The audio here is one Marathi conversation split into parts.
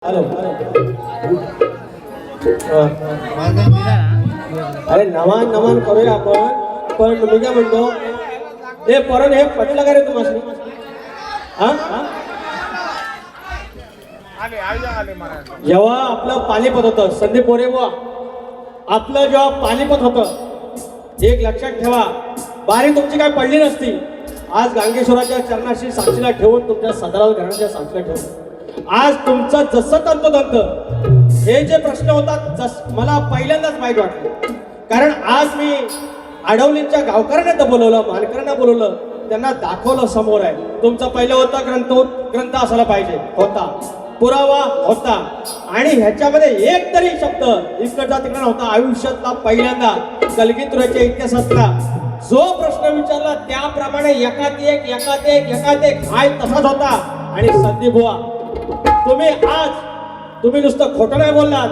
हॅलो अरे नमान नमान करूया आपण, पण मी काय म्हणतो हे परत हे पटलं का रे तुम्हाला? जेव्हा आपलं पानिपत होतं संदीप बोरे बुवा, आपलं जेव्हा पानिपत होतं, एक लक्षात ठेवा, बारी तुमची काय पडली नसती. आज गांगेश्वराच्या चरणाशी साक्षीला ठेवून, तुमच्या सदाराव घराण्याच्या साक्षीला ठेवून आज तुमचं जसं तंतोतंत हे जे प्रश्न होतात मला पहिल्यांदाच माहीत वाटलं. कारण आज मी आडवलीच्या गावकऱ्यांना बोलवलं, मानकऱ्यांना बोलवलं, त्यांना दाखवलं समोर आहे. तुमचा पहिलं होता ग्रंथ असायला पाहिजे, होता पुरावा होता, आणि ह्याच्यामध्ये एक तरी शब्द इकडचा तिकडे नव्हता. आयुष्यातला पहिल्यांदा कलगीतुराच्या इतिहासातला जो प्रश्न विचारला त्याप्रमाणे एकात एक हाय तसाच होता. आणि संदीप बुवा, तुम्ही नुसतं खोटं नाही बोललात,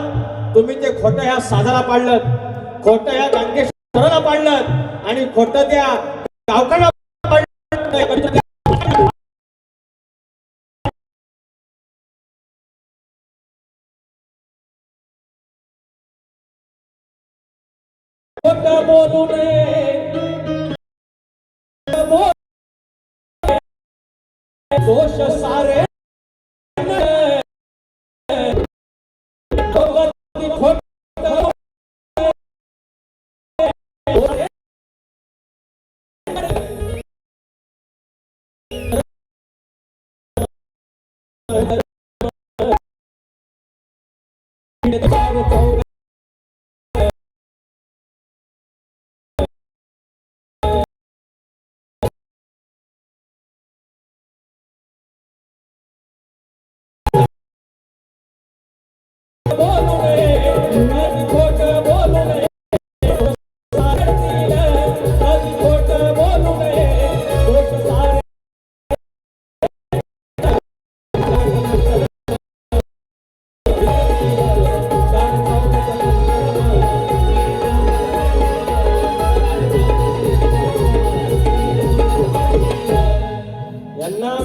तुम्ही ते खोटं ह्या साधाला पाडलं, खोटं ह्या गांगेश्वराला पाडलं, आणि खोटं त्या गावकऱ्यांना पाडलं. बोलू नये, दोष सारे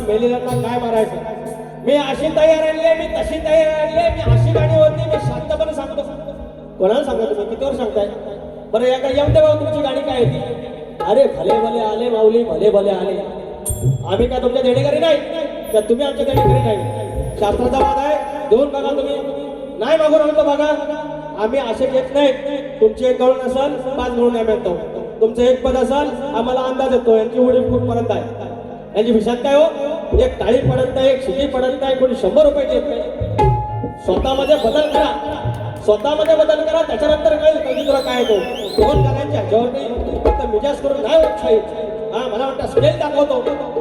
मेलेल्यांना काय मारायचं. मी अशी तयार आणली आहे, मी तशी तयार आणली आहे, मी अशी गाणी होती, मी शांतपणे सांगतो. कोणाला सांगा तुम्ही, किती वर सांगताय बरं? या काय येऊन तेव्हा तुमची गाणी काय होती? अरे भले भले आले माऊली, भले भले आले. आम्ही काय तुमच्या देणेकरी नाही का? तुम्ही आमच्या देणेकरी नाही. शास्त्राचा वाद आहे, देऊन बघा. तुम्ही नाही मागून आमचं बघा. आम्ही असे घेत नाही. तुमची एक गवळण असाल 5 गवळण आम्ही आणतो, तुमचं एक पद असाल आम्हाला अंदाज येतो यांची उडी कुठपर्यंत आहे, यांची विषयात काय हो. एक टाळी पडत नाही, एक शिटी पडत नाही, कोणी 100 रुपये देत नाही. स्वतःमध्ये बदल करा, त्याच्यानंतर कळेल कधी तुला काय तो. दोन गाण्यांच्या ह्याच्यावर नाही, फक्त मिजाज करून नाही होत. मला वाटतं स्केल दाखवतो,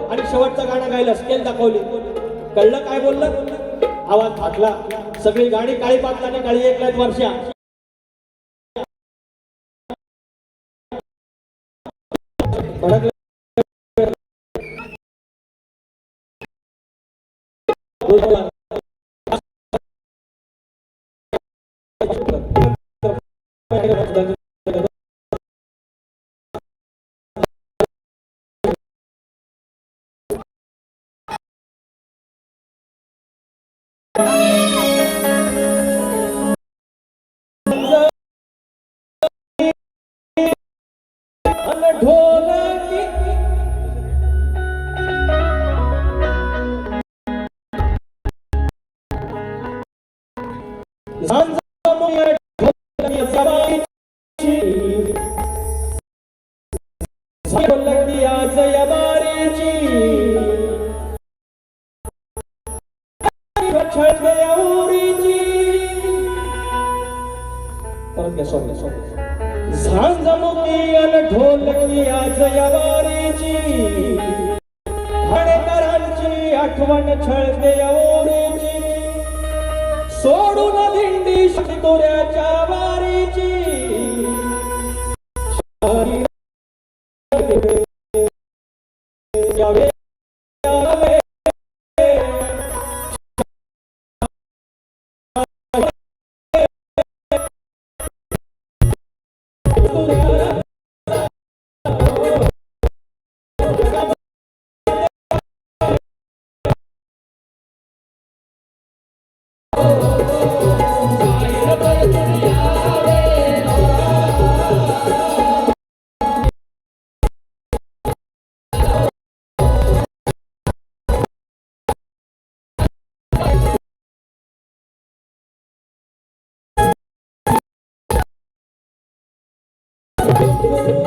आणि शेवटचं गाणं गायला स्केल दाखवली. कळलं काय बोललं? आवाज फाटला. सगळी गाडी काळी पाटला आणि काळी 1 लाख वर्षा. झांजमुखी अन ढोलकी आज यवारीची, ठाणेकरांची आठवण छळते ओरीची, सोडून दिंडी शितोऱ्याच्या वारीची. Oh हो